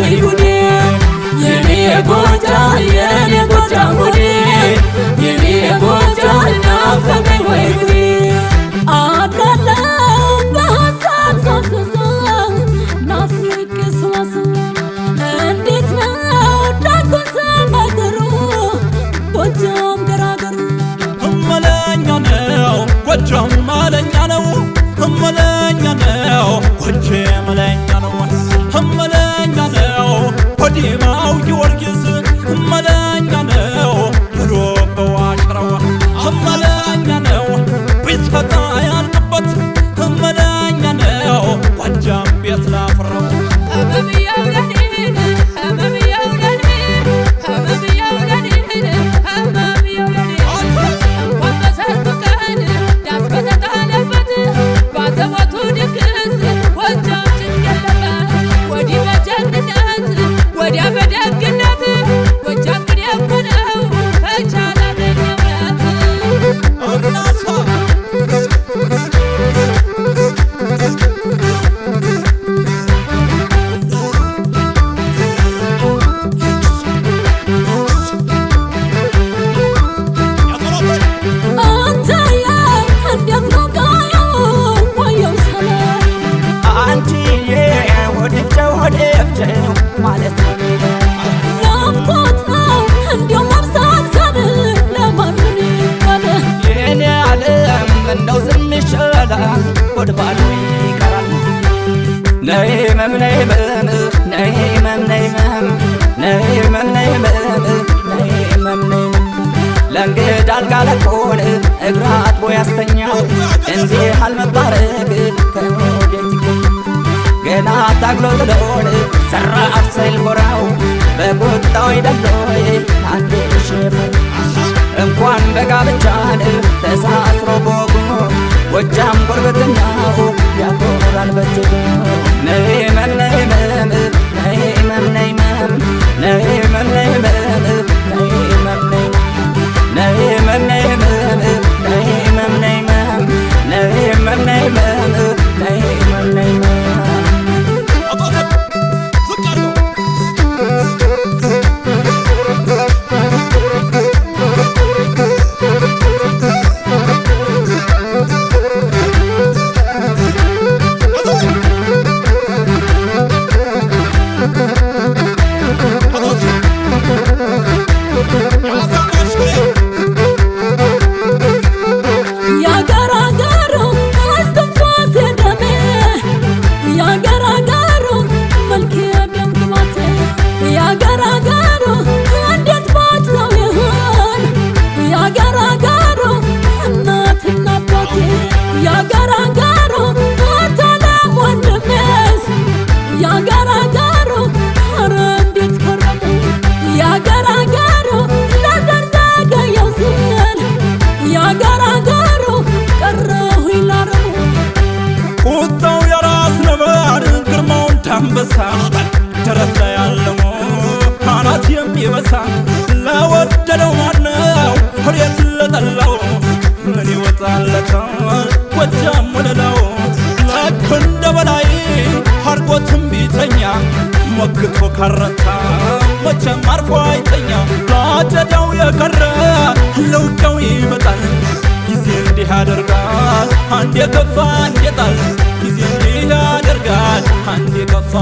ይሁኔ የኔ ጎጃም የኔ ጎጃም ጉዴ የኔ ጎጃም ናፈቀኝ ወይ ጉዴ አድራለሁ በሀሳብ ሳስብ ናፍቄ ስዋስብ እንዴት ነው ዳጎሰ ነገሩ ጎጃም ገራገሩ እመለኛ ነው ጎጃም መለኛ ነው እመለኛ ነው ጎጄ መለኛ ነው እመለኛ ነው ሆዲማው ጊዮርጊስ እመለኛ ነው ብሎ በዋሽራው እመለኛ ነው ቢስፈታ ያልቅበት እመለኛ ነው ጎጃም ቤት ላፈራው ለእንግዳ አልጋ ለቆን እግር አጥቦ ያስተኛው እንዲህ አልመባረግ ከወዴት ገና ታግሎ ጥሎን ሰራፍ ሳይል ጎራው በቁጣው ይደሎይ አንዴ ሽፈር እንኳን በጋብቻን ተሳስሮ ቦጉ ጎጃም ጉርብትናው ያኮራል በእጅጉ ነይመም ነይመም ነይመም ነይመም ነይመም ነይመም ነይመም ነይመም ነይመም ነይመም ነይመም ነይመም ነይመም አንበሳ ደረት ላይ ያለሞ ካናት የሚበሳ ለወደደው ማነው ሁሌት ለጠላው ምን ይወጣለታል ጎጃም ወለላው ልክ እንደ በላይ አርጎትም ቢተኛ ሞግቶ ካረታ መቼም አርፎ አይተኛ ላጨዳው የቀረ ለውጫው ይመጣል ጊዜ እንዲህ ያደርጋል አንድ የከፋ አንድ የጣል ጊዜ እንዲህ ያደርጋል አንድ የከፋ